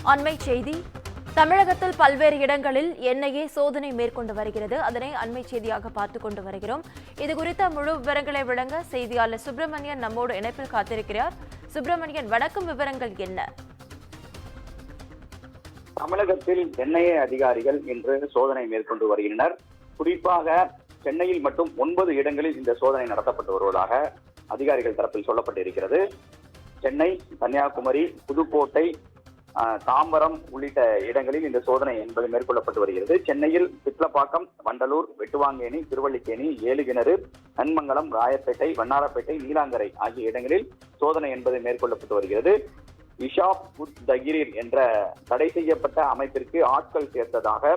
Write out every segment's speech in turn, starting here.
அண்மை செய்தி. தமிழகத்தில் பல்வேறு இடங்களில் என்ஐஏ சோதனை மேற்கொண்டு வருகிறது. அதனை அண்மை செய்தியாக பார்த்துக் கொண்டு வருகிறோம். இதுகுறித்த முழு விவரங்களை வழங்க செய்தியாளர் சுப்பிரமணியன் நம்மோடு இணைப்பில் காத்திருக்கிறார். சுப்பிரமணியன், வணக்கம். விவரங்கள் என்ன? தமிழகத்தில் என்ஐஏ அதிகாரிகள் இன்று சோதனை மேற்கொண்டு வருகின்றனர். குறிப்பாக சென்னையில் மட்டும் 9 இடங்களில் இந்த சோதனை நடத்தப்பட்டு வருவதாக அதிகாரிகள் தரப்பில் சொல்லப்பட்டிருக்கிறது. சென்னை, கன்னியாகுமரி, புதுக்கோட்டை, தாம்பரம் உள்ளிட்ட இடங்களில் இந்த சோதனை என்பது மேற்கொள்ளப்பட்டு வருகிறது. சென்னையில் சிட்லப்பாக்கம், வண்டலூர், வெட்டுவாங்கேணி, திருவல்லிக்கேணி, ஏழுகிணறு, நன்மங்கலம், ராயப்பேட்டை, வண்ணாரப்பேட்டை, நீலாங்கரை ஆகிய இடங்களில் சோதனை என்பது மேற்கொள்ளப்பட்டு வருகிறது. இஷாப் உத் தகிரீர் என்ற தடை செய்யப்பட்ட அமைப்பிற்கு ஆட்கள் சேர்த்ததாக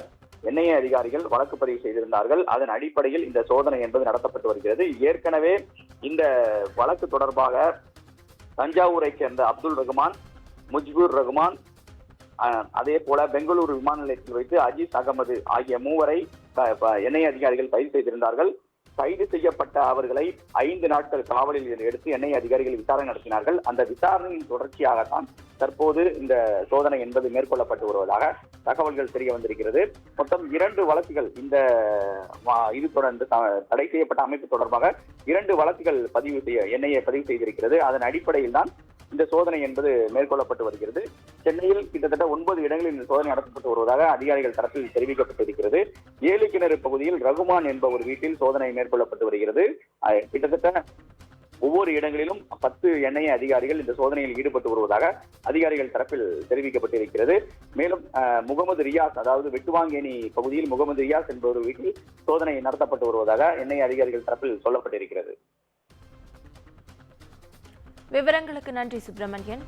என்ஐஏ அதிகாரிகள் வழக்கு பதிவு செய்திருந்தார்கள். அதன் அடிப்படையில் இந்த சோதனை என்பது நடத்தப்பட்டு வருகிறது. ஏற்கனவே இந்த வழக்கு தொடர்பாக தஞ்சாவூரை சேர்ந்த அப்துல் ரகுமான், முஜ்பூர் ரகுமான், அதே போல பெங்களூரு விமான நிலையத்தில் வைத்து அஜீஸ் அகமது ஆகிய மூவரை என்ஐஏ அதிகாரிகள் கைது செய்திருந்தார்கள். கைது செய்யப்பட்ட அவர்களை 5 நாட்கள் காவலில் எடுத்து என்ஐஏ அதிகாரிகள் விசாரணை நடத்தினார்கள். அந்த விசாரணையின் தொடர்ச்சியாகத்தான் தற்போது இந்த சோதனை என்பது மேற்கொள்ளப்பட்டு வருவதாக தகவல்கள் தெரிய வந்திருக்கிறது. மொத்தம் 2 வழக்குகள் இந்த இது தொடர்ந்து தடை செய்யப்பட்ட அமைப்பு தொடர்பாக 2 வழக்குகள் என்ஐஏ பதிவு செய்திருக்கிறது. அதன் அடிப்படையில் தான் இந்த சோதனை என்பது மேற்கொள்ளப்பட்டு வருகிறது. சென்னையில் கிட்டத்தட்ட 9 இடங்களில் இந்த சோதனை நடத்தப்பட்டு வருவதாக அதிகாரிகள் தரப்பில் தெரிவிக்கப்பட்டிருக்கிறது. ஏழுகிணறு பகுதியில் ரகுமான் என்பவர் வீட்டில் சோதனை மேற்கொள்ளப்பட்டு வருகிறது. கிட்டத்தட்ட ஒவ்வொரு இடங்களிலும் 10 என்ஐஏ அதிகாரிகள் இந்த சோதனையில் ஈடுபட்டு வருவதாக அதிகாரிகள் தரப்பில் தெரிவிக்கப்பட்டிருக்கிறது. மேலும் முகமது ரியாஸ், அதாவது வெட்டுவாங்கேணி பகுதியில் முகமது ரியாஸ் என்பவர் வீட்டில் சோதனை நடத்தப்பட்டு வருவதாக என்ஐஏ அதிகாரிகள் தரப்பில் சொல்லப்பட்டிருக்கிறது. விவரங்களுக்கு நன்றி சுப்பிரமணியன்.